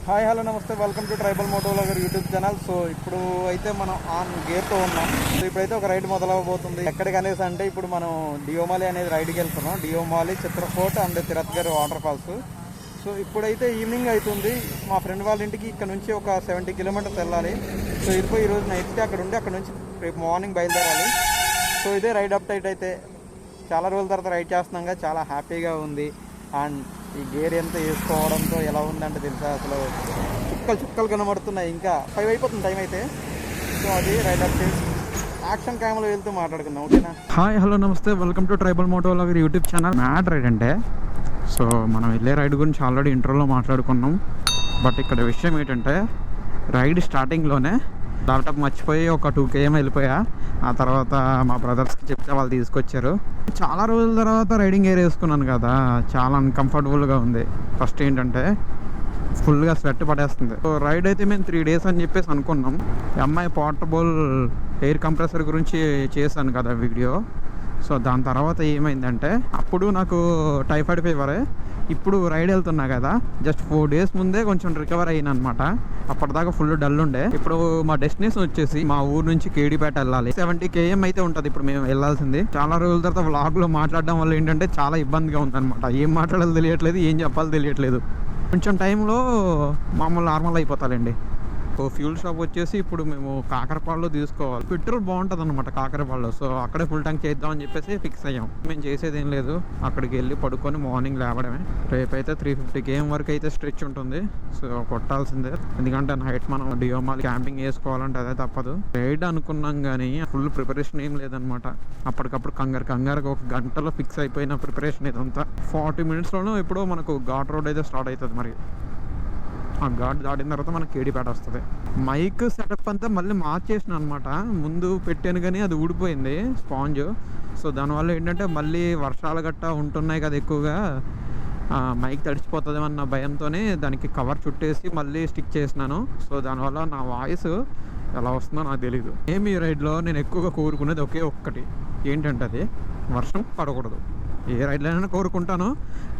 Hi hello నమస్తే, welcome to tribal moto vlogger YouTube channel. So ఇప్పుడు అయితే మనం ఆన్ గేర్తో ఉన్నాం. సో ఇప్పుడైతే ఒక రైడ్ మొదలవబోతుంది. ఎక్కడికి అనేసి అంటే ఇప్పుడు మనం డియోమాలి అనేది రైడ్కి వెళ్తున్నాం. Deomali, Chitrakote and Tirathgarh water falls. So ఇప్పుడైతే ఈవినింగ్ అవుతుంది. మా ఫ్రెండ్ వాళ్ళ ఇంటికి ఇక్కడ నుంచి ఒక 70 కిలోమీటర్స్ వెళ్ళాలి. సో ఇదిపోయి ఈరోజు నైట్కి అక్కడ ఉండి అక్కడ నుంచి రేపు మార్నింగ్ బయలుదేరాలి. సో ఇదే రైడ్ అప్డేట్. అయితే చాలా రోజుల తర్వాత రైడ్ చేస్తున్నాగా, చాలా హ్యాపీగా ఉంది. అండ్ ఈ గేర్ ఎంత వేసుకోవడంతో ఎలా ఉందంటే తెలుసా, అసలు చుక్కలు కనబడుతున్నాయి. ఇంకా 5 అయిపోతుంది టైం అయితే. సో అది రైడ్ అప్డేట్. యాక్షన్ క్యామ్లో వెళ్తూ మాట్లాడుకుందాం, ఓకేనా? హాయ్ హలో నమస్తే, welcome to tribal moto vlogger YouTube channel. Mad ride అంటే సో మనం వెళ్ళే రైడ్ గురించి ఆల్రెడీ ఇంట్రోలో మాట్లాడుకున్నాం. బట్ ఇక్కడ విషయం ఏంటంటే రైడ్ స్టార్టింగ్లోనే ల్యాప్టాప్ మర్చిపోయి ఒక 2 km వెళ్ళిపోయా. ఆ తర్వాత మా బ్రదర్స్కి చెప్తే వాళ్ళు తీసుకొచ్చారు. చాలా రోజుల తర్వాత రైడింగ్ గేర్ వేసుకున్నాను కదా, చాలా అన్కంఫర్టబుల్గా ఉంది. ఫస్ట్ ఏంటంటే ఫుల్గా స్వెట్ పడేస్తుంది. సో రైడ్ అయితే మేము 3 days అని చెప్పేసి అనుకున్నాం. ఎంఐ పోర్టబుల్ ఎయిర్ కంప్రెసర్ గురించి చేశాను కదా వీడియో. సో దాని తర్వాత ఏమైందంటే అప్పుడు నాకు టైఫాయిడ్ ఫీవరే. ఇప్పుడు రైడ్ వెళ్తున్నా కదా, జస్ట్ 4 days ముందే కొంచెం రికవర్ అయినా అనమాట. అప్పటిదాకా ఫుల్ డల్ ఉండే. ఇప్పుడు మా డెస్టినేషన్ వచ్చేసి మా ఊరు నుంచి కేడిపేట వెళ్ళాలి. 70 km అయితే ఉంటుంది ఇప్పుడు మేము వెళ్ళాల్సింది. చాలా రోజుల తర్వాత వ్లాగ్లో మాట్లాడడం వల్ల ఏంటంటే చాలా ఇబ్బందిగా ఉందన్నమాట. ఏం మాట్లాడాలో తెలియట్లేదు, ఏం చెప్పాలో తెలియట్లేదు. కొంచెం టైంలో మామూలు నార్మల్ అయిపోతాలండి. ఫ్యూల్ షాప్ వచ్చేసి ఇప్పుడు మేము కాకరపాడులో తీసుకోవాలి. పెట్రోల్ బాగుంటుంది అనమాట కాకరపాడులో. సో అక్కడే ఫుల్ ట్యాంక్ చేద్దామని చెప్పేసి ఫిక్స్ అయ్యాం. మేము చేసేది ఏం లేదు, అక్కడికి వెళ్ళి పడుకొని మార్నింగ్ లేవడమే. రేపైతే 350 km వరకు అయితే స్ట్రెచ్ ఉంటుంది. సో కొట్టాల్సిందే, ఎందుకంటే నైట్ మనం డియోమాలి క్యాంపింగ్ వేసుకోవాలంటే అదే తప్పదు. రైడ్ అనుకున్నాం కానీ ఫుల్ ప్రిపరేషన్ ఏం లేదనమాట. అప్పటికప్పుడు కంగారుగా 1 గంటలో ఫిక్స్ అయిపోయిన ప్రిపరేషన్ ఇదంతా. 40 minutesలోనూ ఎప్పుడో మనకు ఘాట్ రోడ్ అయితే స్టార్ట్ అవుతుంది. మరి ఆ ఘాట్ దాటిన తర్వాత మనకి కేడిపేట వస్తుంది. మైక్ సెటప్ అంతా మళ్ళీ మార్చేసిన అనమాట. ముందు పెట్టాను కానీ అది ఊడిపోయింది స్పాంజ్. సో దానివల్ల ఏంటంటే మళ్ళీ వర్షాలు గట్టా ఉంటున్నాయి కదా ఎక్కువగా, మైక్ తడిచిపోతుంది అన్న భయంతోనే దానికి కవర్ చుట్టేసి మళ్ళీ స్టిక్ చేసినాను. సో దానివల్ల నా వాయిస్ ఎలా వస్తుందో నాకు తెలీదు. ఈ రైడ్లో నేను ఎక్కువగా కోరుకునేది ఒకే ఒక్కటి, ఏంటంటే అది వర్షం పడకూడదు. ఏ రైడ్లో అయినా కోరుకుంటాను,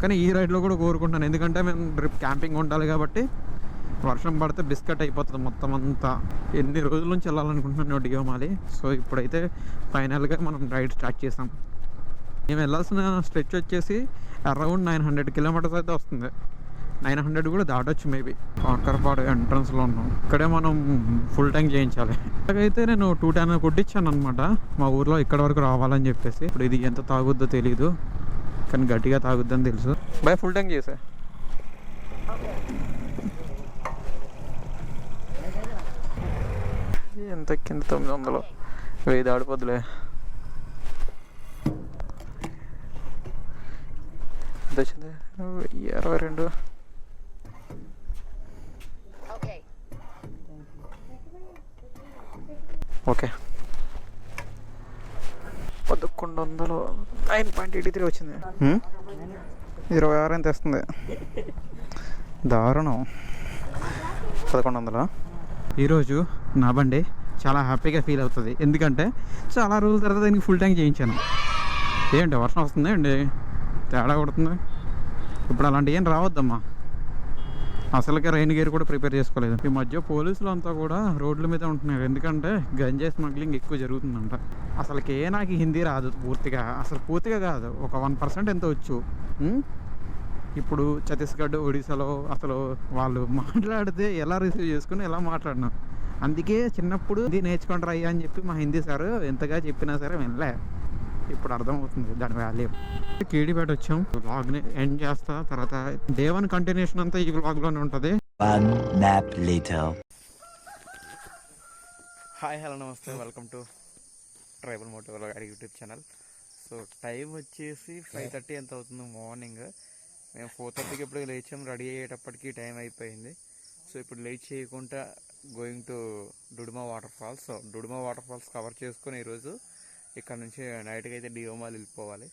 కానీ ఈ రైడ్లో కూడా కోరుకుంటాను. ఎందుకంటే మేము రేపు క్యాంపింగ్ ఉండాలి కాబట్టి వర్షం పడితే బిస్కెట్ అయిపోతుంది మొత్తం అంతా. ఎన్ని రోజుల నుంచి వెళ్ళాలనుకుంటున్నాను డియోమాలి. సో ఇప్పుడైతే ఫైనల్గా మనం రైడ్ స్టార్ట్ చేసాం. మేము వెళ్ళాల్సిన స్ట్రెచ్ వచ్చేసి అరౌండ్ 900 kilometers అయితే వస్తుంది. 900 కూడా దాటొచ్చు మేబీ. కాకరపాడు ఎంట్రన్స్లో ఉన్నాం. ఇక్కడే మనం ఫుల్ ట్యాంక్ చేయించాలి. ఇక్కడైతే నేను 210 కొట్టించాను అనమాట మా ఊర్లో ఇక్కడ వరకు రావాలని చెప్పేసి. ఇప్పుడు ఇది ఎంత తాగుద్దో తెలీదు, కానీ గట్టిగా తాగుద్దని తెలుసు. బై ఫుల్ ట్యాంక్ చేసా. ఎంత కింద 900, 1000 దాడిపోద్దులే. ఎంత వచ్చింది? 1062. ఓకే, 1100, 9.83 వచ్చింది. 26 ఎంత వస్తుంది? దారుణం. 1100. ఈరోజు నా బండి చాలా హ్యాపీగా ఫీల్ అవుతుంది. ఎందుకంటే చాలా రోజుల తర్వాత దీనికి ఫుల్ ట్యాంక్ చేయించాను. ఏంటి వర్షం వస్తుంది అండి, తేడా కొడుతుంది. ఇప్పుడు అలాంటి ఏం రావద్దమ్మా. అసలుకే రైన్ గేర్ కూడా ప్రిపేర్ చేసుకోలేదు. ఈ మధ్య పోలీసులు అంతా కూడా రోడ్ల మీద ఉంటున్నారు, ఎందుకంటే గంజాయి స్మగ్లింగ్ ఎక్కువ జరుగుతుందంట. అసలుకే నాకు హిందీ రాదు పూర్తిగా, అసలు పూర్తిగా కాదు, ఒక 1% ఎంత వచ్చు. ఇప్పుడు ఛత్తీస్గఢ్, ఒడిశాలో అసలు వాళ్ళు మాట్లాడితే ఎలా రిసీవ్ చేసుకుని ఎలా మాట్లాడినా. అందుకే చిన్నప్పుడు హిందీ నేర్చుకుంటారు అయ్యా అని చెప్పి మా హిందీ సార్ ఎంతగా చెప్పినా సరే వినలే. ఇప్పుడు అర్థమవుతుంది దాని వాల్యూ. కేడిపేట వచ్చాం. వ్లాగ్ని ఎండ్ చేస్తా, తర్వాత డే 1 కంటిన్యూషన్ అంతా ఈ వ్లాగ్లోనే ఉంటుంది. హాయ్ హలో నమస్తే, welcome to tribal moto vlogger YouTube channel. So time వచ్చేసి 5:30 ఎంత అవుతుంది మార్నింగ్. మేము 4:30కి ఎప్పుడు లేచాం. రెడీ అయ్యేటప్పటికి టైం అయిపోయింది. సో ఇప్పుడు లేట్ చేయకుండా going to Duduma water falls. So Duduma water falls cover చేసుకొని ఈరోజు ఇక్కడ నుంచి నైట్కి అయితే డియోమాలి వెళ్ళిపోవాలి.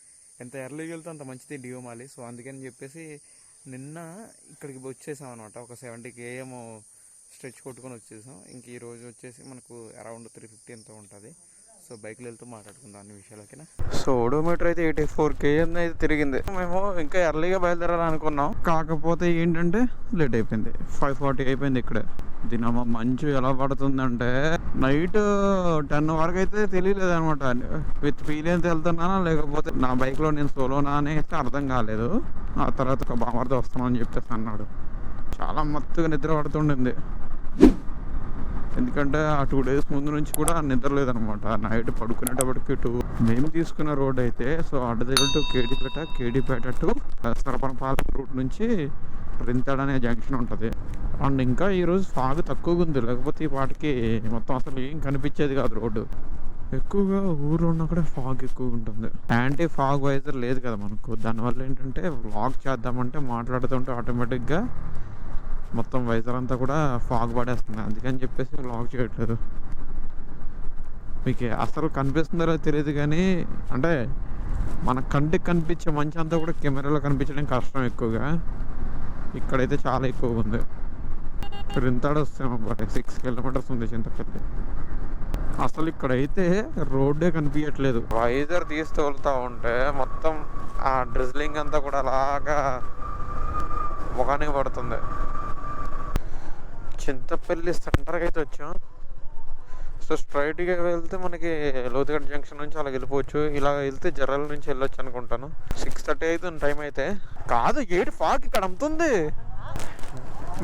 ఎంత ఎర్లీగా వెళ్తే అంత మంచిది డియోమాలి. సో అందుకని చెప్పేసి నిన్న ఇక్కడికి వచ్చేసాం అనమాట. ఒక 70 km స్ట్రెచ్ కొట్టుకొని వచ్చేసాం. ఇంక ఈరోజు వచ్చేసి మనకు అరౌండ్ 350 ఎంత ఉంటుంది. సో బైక్లో వెళ్తూ మాట్లాడుకుందాం అన్ని విషయాలు. ఓకేనా? సో ఓడోమీటర్ అయితే 84 km అయితే తిరిగింది. మేము ఇంకా ఎర్లీగా బయలుదేరాలనుకున్నాం, కాకపోతే ఏంటంటే లేట్ అయిపోయింది. 5:40 అయిపోయింది ఇక్కడ. దీనమ్మ మంచు ఎలా పడుతుందంటే నైట్ 10 వరకు అయితే తెలియలేదు అనమాట. విత్ ఫీలియన్స్ వెళ్తున్నానా లేకపోతే నా బైక్లో నేను సోలోనా అనేసి అర్థం కాలేదు. ఆ తర్వాత ఒక బామర్తో వస్తున్నాను అని చెప్పేసి అన్నాడు. చాలా మత్తుగా నిద్ర పడుతుండింది, ఎందుకంటే ఆ 2 days ముందు నుంచి కూడా నిద్ర లేదనమాట. నైట్ పడుకునేటప్పటికి మేము తీసుకున్న రోడ్ అయితే so Addateegala to KDPeta to Sarapanapalem route నుంచి రింతాడ్ అనే జంక్షన్ ఉంటుంది. అండ్ ఇంకా ఈరోజు ఫాగ్ తక్కువగా ఉంది, లేకపోతే ఈ వాటికి మొత్తం అసలు ఏం కనిపించేది కాదు రోడ్డు. ఎక్కువగా ఊర్లో ఉన్నా కూడా ఫాగ్ ఎక్కువగా ఉంటుంది. యాంటీ ఫాగ్ వైజర్ లేదు కదా మనకు, దానివల్ల ఏంటంటే వ్లాగ్ చేద్దామంటే మాట్లాడుతుంటే ఆటోమేటిక్గా మొత్తం వైజర్ అంతా కూడా ఫాగ్ పడేస్తుంది. అందుకని చెప్పేసి వ్లాగ్ చేయట్లేదు. మీకు అసలు కనిపిస్తుందో తెలియదు కానీ అంటే మన కంటికి కనిపించే మంచి అంతా కూడా కెమెరాలో కనిపించడం కష్టం ఎక్కువగా. ఇక్కడైతే చాలా ఎక్కువగా ఉంది. రింతాడు వస్తామన్నమాట, 6 kilometers ఉంది చింతపల్లి. అసలు ఇక్కడైతే రోడ్డే కనిపించట్లేదు. వైజర్ తీసి తోలుతూ ఉంటే మొత్తం ఆ డ్రిజ్లింగ్ అంతా కూడా అలాగా ముఖానికి పడుతుంది. చింతపల్లి సెంటర్కి అయితే వచ్చాం. సో స్ట్రైట్గా వెళ్తే మనకి లోతుగడ్డ జంక్షన్ నుంచి అలా వెళ్ళిపోవచ్చు. ఇలా వెళ్తే జర్రల నుంచి వెళ్ళొచ్చు అనుకుంటాను. 6:30 అవుతుంది టైం అయితే. కాదు, 8 ఫాగ్ ఇక్కడ అమ్ముతుంది.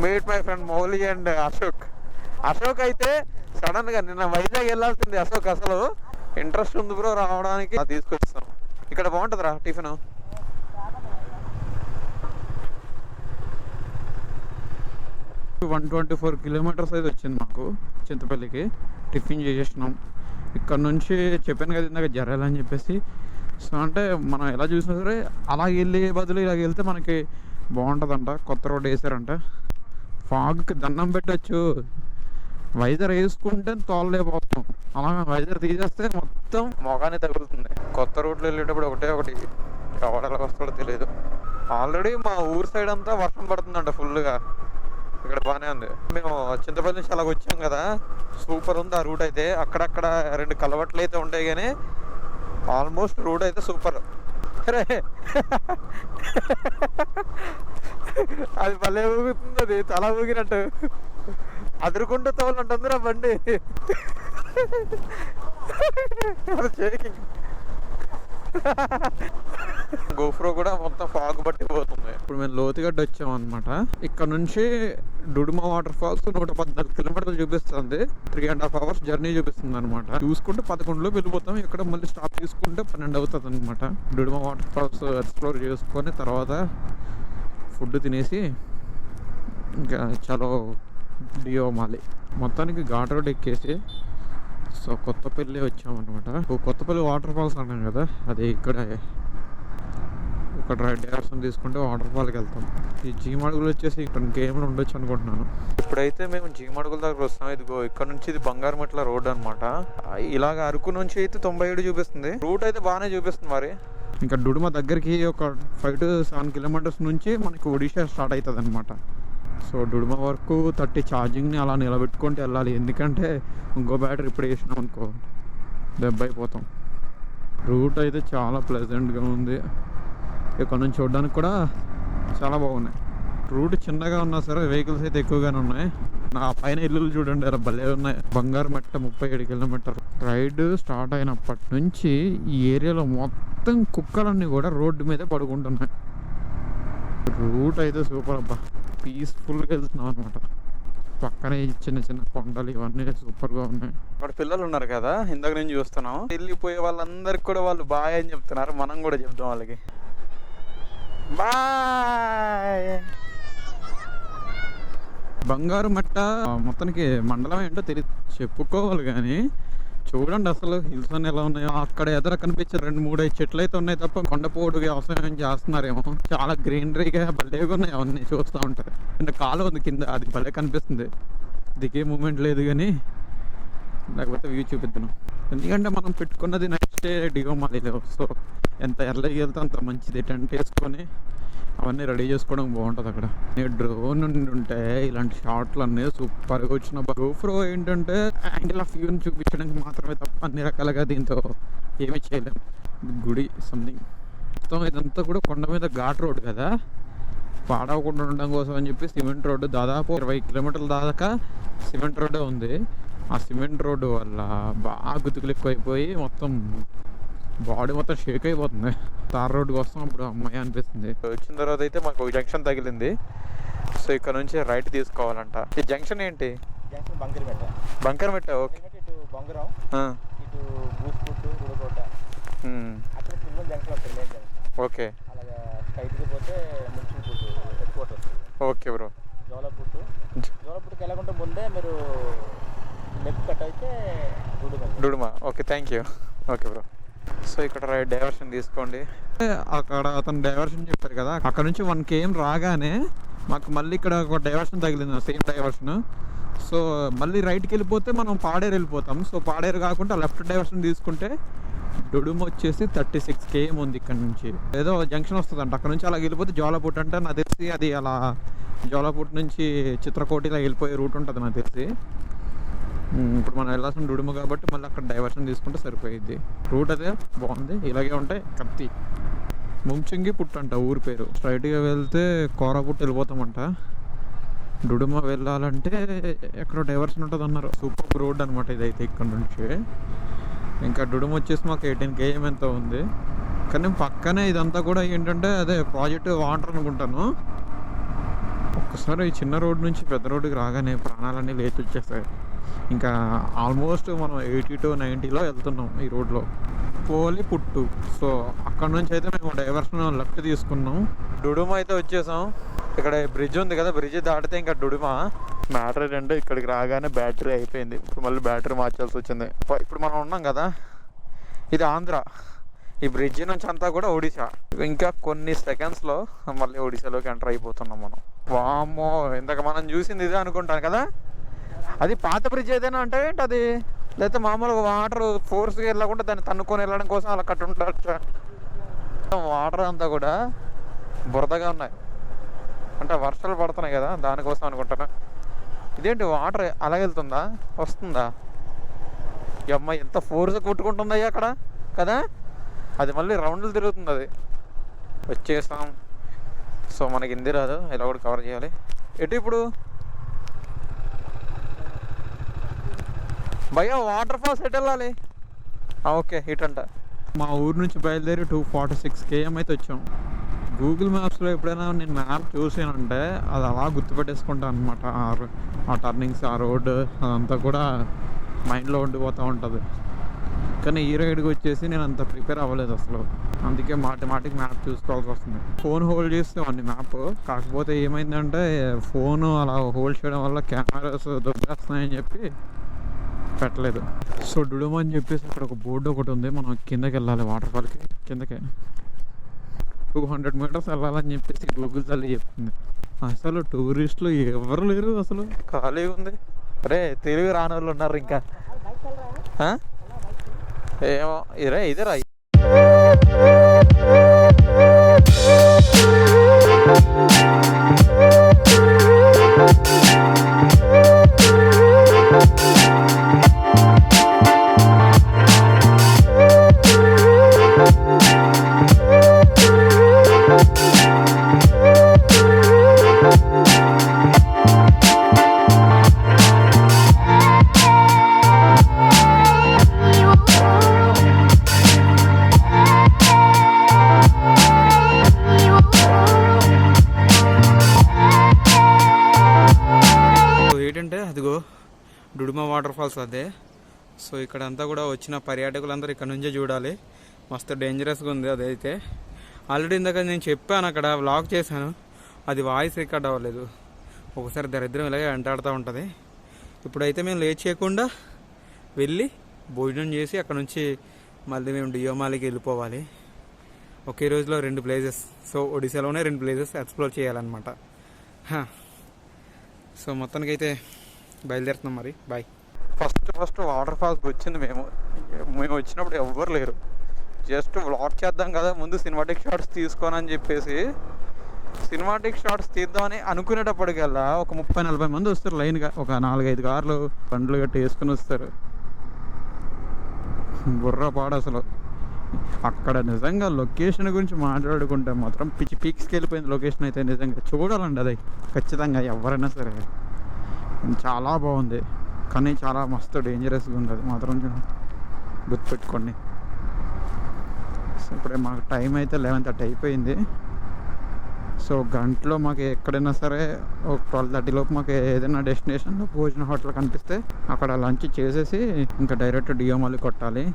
Meet my friend Mouli and Ashok అయితే సడన్గా నిన్న వైజాగ్ వెళ్ళాల్సింది అశోక్. అసలు ఇంట్రెస్ట్ ఉంది బ్రో రావడానికి, తీసుకొస్తాం. ఇక్కడ బాగుంటుందిరా టిఫిన్. 124 kilometers అయితే వచ్చింది మాకు చింతపల్లికి. టిఫిన్ చేసేసినాం. ఇక్కడ నుంచి చెప్పాను కదా ఇందాక జర్రాలు అని చెప్పేసి. సో అంటే మనం ఎలా చూసినా సరే అలా వెళ్ళే బదులు ఇలాగ వెళ్తే మనకి బాగుంటుందంట. కొత్త రోడ్ వేసారంట. ఫాగ్కి దండం పెట్టచ్చు. వైజర్ వేసుకుంటే తోలలేకపోతాం, అలా వైజర్ తీసేస్తే మొత్తం మొగానే తగులుతుంది. కొత్త రూట్లో వెళ్ళేటప్పుడు ఒకటి ఎవడెలా వస్తాడో తెలియదు. ఆల్రెడీ మా ఊరు సైడ్ అంతా వర్షం పడుతుందంట ఫుల్గా. ఇక్కడ బాగానే ఉంది. మేము చింతపల్లి నుంచి అలాగ వచ్చాం కదా, సూపర్ ఉంది ఆ రూట్ అయితే. అక్కడక్కడ 2 కలవట్లు అయితే ఉంటాయి కానీ ఆల్మోస్ట్ రూట్ అయితే సూపర్. అరే అది భలే ఊగుతుంది, అది తల ఊగినట్టు అదురుకుంటూ తోలంటుందిరా బండి. గోప్రో కూడా మొత్తం ఫాగ్ బట్టి పోతుంది. ఇప్పుడు మేము లోతుగడ్డ వచ్చాం అనమాట. ఇక్కడ నుంచి డుడుమా వాటర్ ఫాల్స్ 114 kilometers చూపిస్తుంది. 3.5 hours జర్నీ చూపిస్తుంది అనమాట. చూసుకుంటే 11లో వెళ్ళిపోతాం. ఇక్కడ మళ్ళీ స్టాప్ తీసుకుంటే 12 అవుతుంది అనమాట. డుడుమా వాటర్ ఫాల్స్ ఎక్స్ప్లోర్ చేసుకొని తర్వాత ఫుడ్ తినేసి ఇంకా చలో డియోమాలి. మొత్తానికి ఘాట్ రోడ్ ఎక్కేసి సో కొత్తపల్లి వచ్చామన్నమాట. కొత్తపల్లి వాటర్ ఫాల్స్ అన్నాం కదా, అది ఇక్కడ రైట్ డైరెక్షన్ తీసుకుంటే వాటర్ ఫాల్కి వెళ్తాం. ఈ జీమడుగులు వచ్చేసి ఇక్కడ గేమ్లు ఉండొచ్చు అనుకుంటున్నాను. ఇప్పుడైతే మేము జీమడుగుల దగ్గర వస్తాం. ఇదిగో ఇక్కడ నుంచి ఇది బంగారుమెట్ల రోడ్ అనమాట. ఇలాగ అరకు నుంచి అయితే 97 చూపిస్తుంది. రూట్ అయితే బాగానే చూపిస్తుంది మరి. ఇంకా డుడుమ దగ్గరికి ఒక 5 to 7 kilometers నుంచి మనకి ఒడిషా స్టార్ట్ అవుతుంది అనమాట. సో డుడుమ వరకు 30 ఛార్జింగ్ని అలా నిలబెట్టుకుంటూ వెళ్ళాలి, ఎందుకంటే ఇంకో బ్యాటరీ ఇప్పుడు వేసినాం అనుకో దెబ్బ అయిపోతాం. రూట్ అయితే చాలా ప్లెజెంట్గా ఉంది. ఇక్కడ నుంచి చూడడానికి కూడా చాలా బాగున్నాయి. రూట్ చిన్నగా ఉన్నా సరే వెహికల్స్ అయితే ఎక్కువగానే ఉన్నాయి. నా పైన ఇల్లులు చూడండి అలా భలే ఉన్నాయి. బంగారుమెట్ట 37 kilometers. రైడ్ స్టార్ట్ అయినప్పటి నుంచి ఈ ఏరియాలో మొత్తం కుక్కలన్నీ కూడా రోడ్డు మీదే పడుకుంటున్నాయి. రూట్ అయితే సూపర్ అబ్బా, పీస్ఫుల్గా వెళ్తున్నాం అనమాట. పక్కనే చిన్న చిన్న కొండలు ఇవన్నీ సూపర్గా ఉన్నాయి. అక్కడ పిల్లలు ఉన్నారు కదా, ఇందాక నేను చూస్తున్నాం. వెళ్ళిపోయే వాళ్ళందరికి కూడా వాళ్ళు బాయ్ అని చెప్తున్నారు. మనం కూడా చెప్తాం వాళ్ళకి బాయ్. బంగారుమెట్ట మొత్తానికి మండలం ఏంటో తెలియదు, చెప్పుకోవాలి కానీ చూడండి అసలు హిల్స్ అన్ని ఎలా ఉన్నాయో. అక్కడ ఎదుర కనిపించే 2-3 చెట్లు అయితే ఉన్నాయి తప్ప కొండపోటు వ్యవసాయం చేస్తున్నారేమో. చాలా గ్రీనరీగా భలేగా ఉన్నాయి అవన్నీ చూస్తూ ఉంటారు. అంటే కాలువ ఉంది కింద, అది భలే కనిపిస్తుంది. దిగే మూమెంట్ లేదు కానీ లేకపోతే వ్యూ చూపిద్దాం. ఎందుకంటే మనం పెట్టుకున్నది నెక్స్ట్ డే డియోమాలిలో. సో ఎంత ఎర్లీగా వెళ్తే అంత మంచిది. టెంట్ వేసుకొని అవన్నీ రెడీ చేసుకోవడం బాగుంటుంది అక్కడ. డ్రోన్ ఉంటే ఇలాంటి షాట్లు అన్నీ సూపర్గా వచ్చిన. GoPro ఏంటంటే యాంగిల్ ఆఫ్ వ్యూని చూపించడానికి మాత్రమే తప్ప అన్ని రకాలుగా దీంతో ఏమీ చేయలేం. గుడి సంథింగ్ మొత్తం ఇదంతా కూడా కొండ మీద ఘాట్ రోడ్ కదా, పాడవకుండా ఉండడం కోసం అని చెప్పి సిమెంట్ రోడ్డు దాదాపు 20 కిలోమీటర్ల దాకా సిమెంట్ రోడ్డే ఉంది. ఆ సిమెంట్ రోడ్డు వల్ల బాగా గుతుకులు ఎక్కువైపోయి మొత్తం బాడీ మొత్తం షేక్ అయిపోతుంది. తార్ రోడ్డు కోసం అప్పుడు అమ్మాయి అనిపిస్తుంది. వచ్చిన తర్వాత అయితే మాకు జంక్షన్ తగిలింది. సో ఇక్కడ నుంచి రైట్ తీసుకోవాలంట. ఈ జంక్షన్ ఏంటి? Bankarmetta. Okay. Okay okay bro. జోలపుట్టుకి వెళ్ళకుండా ముందే మీరు లెఫ్ట్ కట్ అయితే Duduma. Okay, thank you. Okay bro. So ఇక్కడ రైట్ డైవర్షన్ తీసుకోండి. అక్కడ అతను డైవర్షన్ చెప్పారు కదా, అక్కడ నుంచి 1 km రాగానే మాకు మళ్ళీ ఇక్కడ ఒక డైవర్షన్ తగిలింది, సేమ్ డైవర్షన్. సో మళ్ళీ రైట్కి వెళ్ళిపోతే మనం పాడేరు వెళ్ళిపోతాం. సో పాడేరు కాకుండా లెఫ్ట్ డైవర్షన్ తీసుకుంటే డుడుమ వచ్చేసి 36 km ఉంది ఇక్కడ నుంచి. ఏదో జంక్షన్ వస్తుందంట, అక్కడ నుంచి అలా వెళ్ళిపోతే జోలపుట్టు అంటే నాకు తెలిసి అది అలా జోలపుట్టు నుంచి చిత్రకోటిలా వెళ్ళిపోయే రూట్ ఉంటుంది నాకు తెలిసి. ఇప్పుడు మనం వెళ్ళాల్సిన డుడుమ కాబట్టి మళ్ళీ అక్కడ డైవర్షన్ తీసుకుంటే సరిపోయిద్ది. రూట్ అదే బాగుంది. ఇలాగే ఉంటాయి. కత్తి ముంచింగి పుట్టు అంట ఊరి పేరు. స్ట్రైట్గా వెళ్తే కోరాపుట్టు వెళ్ళిపోతామంట. డుడుమ వెళ్ళాలంటే ఎక్కడో డైవర్షన్ ఉంటుంది అన్నారు. సూపర్ రోడ్ అనమాట ఇదైతే ఇక్కడ నుంచి. ఇంకా డుడుమ వచ్చేసి మాకు 18 km ఎంత ఉంది. కానీ పక్కనే ఇదంతా కూడా ఏంటంటే అదే ప్రాజెక్ట్ వాటర్ అనుకుంటాను. ఒక్కసారి ఈ చిన్న రోడ్ నుంచి పెద్ద రోడ్డుకి రాగానే ప్రాణాలన్నీ లేచి వచ్చేస్తాయి. ఇంకా ఆల్మోస్ట్ మనం 80 to 90లో వెళ్తున్నాం ఈ రోడ్లో. పోలి పుట్టు. సో అక్కడ నుంచి అయితే మేము డైవర్షన్ లెఫ్ట్ తీసుకున్నాం. డుడుమ అయితే వచ్చేసాం. ఇక్కడ బ్రిడ్జ్ ఉంది కదా, బ్రిడ్జ్ దాటితే ఇంకా డుడుమ. మ్యాటర్ ఏంటంటే ఇక్కడికి రాగానే బ్యాటరీ అయిపోయింది. ఇప్పుడు మళ్ళీ బ్యాటరీ మార్చాల్సి వచ్చింది. ఇప్పుడు మనం ఉన్నాం కదా, ఇది ఆంధ్ర. ఈ బ్రిడ్జ్ నుంచి అంతా కూడా ఒడిశా. ఇంకా కొన్ని సెకండ్స్లో మళ్ళీ ఒడిశాలోకి ఎంటర్ అయిపోతున్నాం మనం. వామ్మో, ఇందాక మనం చూసింది ఇదే అనుకుంటాను కదా. అది పాత బ్రిడ్జ్ ఏదైనా అంటే ఏంటి అది, లేకపోతే మామూలుగా వాటర్ ఫోర్స్గా వెళ్ళకుండా దాన్ని తన్నుకొని వెళ్ళడం కోసం అలా కట్టుంటారు. వాటర్ అంతా కూడా బురదగా ఉన్నాయి, అంటే వర్షాలు పడుతున్నాయి కదా దానికోసం అనుకుంటాను. ఇదేంటి వాటర్ అలా వెళ్తుందా, వస్తుందా? ఈ అమ్మాయి ఎంత ఫోర్స్ కొట్టుకుంటుందా అక్కడ కదా, అది మళ్ళీ రౌండ్లు తిరుగుతుంది. అది వచ్చేసాం. సో మనకి హిందీ రాదు, ఇలా కూడా కవర్ చేయాలి. ఎటు ఇప్పుడు భయ్యా వాటర్ ఫాల్స్ ఎటు వెళ్ళాలి? ఓకే, ఇటంట. మా ఊరు నుంచి బయలుదేరి 246 km అయితే వచ్చాం. గూగుల్ మ్యాప్స్లో ఎప్పుడైనా నేను మ్యాప్ చూసానంటే అది అలా గుర్తుపెట్టేసుకుంటాను అనమాట. ఆ టర్నింగ్స్, ఆ రోడ్డు అదంతా కూడా మైండ్లో ఉండిపోతూ ఉంటుంది. కానీ ఈ రైడ్కి వచ్చేసి నేను అంత ప్రిపేర్ అవ్వలేదు అసలు. అందుకే మాటికి మ్యాప్ చూసుకోవాల్సి వస్తుంది. ఫోన్ హోల్డ్ చేస్తామండి మ్యాప్. కాకపోతే ఏమైందంటే ఫోను అలా హోల్డ్ చేయడం వల్ల కెమెరాస్ దొబ్బేస్తున్నాయని చెప్పి పెట్టలేదు. సో డుడుమ అని చెప్పేసి అక్కడ ఒక బోర్డు ఒకటి ఉంది. మనం కిందకి వెళ్ళాలి, వాటర్ ఫాల్కి కిందకి 200 meters వెళ్ళాలని చెప్పేసి గూగుల్ తల్లి చెప్తుంది. అసలు టూరిస్టులు ఎవరు లేరు, అసలు ఖాళీ ఉంది. అరే తెలుగు రాని వాళ్ళు ఉన్నారు ఇంకా. ఏమో ఇదేరా. ఏంటంటే అదిగో డుడుమ వాటర్ ఫాల్స్ అదే. సో ఇక్కడ అంతా కూడా వచ్చిన పర్యాటకులందరూ ఇక్కడ నుంచే చూడాలి. మస్తు డేంజరస్గా ఉంది అదైతే. ఆల్రెడీ ఇందాక నేను చెప్పాను, అక్కడ వ్లాగ్ చేశాను, అది వాయిస్ రికార్డ్ అవ్వలేదు. ఒకసారి దరిద్రం ఇలాగే వెంటాడుతూ ఉంటుంది. ఇప్పుడైతే మేము లేట్ చేయకుండా వెళ్ళి భోజనం చేసి అక్కడ నుంచి మళ్ళీ మేము డియోమాలికి వెళ్ళిపోవాలి. ఒకే రోజులో 2 ప్లేసెస్. సో ఒడిశాలోనే 2 ప్లేసెస్ ఎక్స్ప్లోర్ చేయాలన్నమాట. సో మొత్తానికైతే బయలుదేరుతున్నాం మరి. బాయ్. ఫస్ట్ వాటర్ ఫాల్స్కి వచ్చింది మేము వచ్చినప్పుడు ఎవ్వరు లేరు. జస్ట్ వ్లాగ్ చేద్దాం కదా ముందు, సినిమాటిక్ షాట్స్ తీసుకోనని చెప్పేసి సినిమాటిక్ షాట్స్ తీద్దామని అనుకునేటప్పటికల్లా ఒక 30-40 మంది వస్తారు లైన్గా. ఒక 4-5 కార్లు బండ్లు గట్టి వేసుకుని వస్తారు. బుర్ర పాడు అసలు. అక్కడ నిజంగా లొకేషన్ గురించి మాట్లాడుకుంటే మాత్రం పిచ్చి పీక్స్కి వెళ్ళిపోయింది లొకేషన్ అయితే. నిజంగా చూడాలండి అది ఖచ్చితంగా ఎవరైనా సరే. చాలా బాగుంది కానీ చాలా మస్తు డేంజరస్గా ఉంది, అది మాత్రం గుర్తుపెట్టుకోండి. సో ఇప్పుడే మాకు టైం అయితే 11:30 అయిపోయింది. సో గంటలో మాకు ఎక్కడైనా సరే ఒక 12:30 లోపు మాకు ఏదైనా డెస్టినేషన్లో భోజన హోటల్ కనిపిస్తే అక్కడ లంచ్ చేసేసి ఇంకా డైరెక్ట్ డియో మాల్ కొట్టాలి.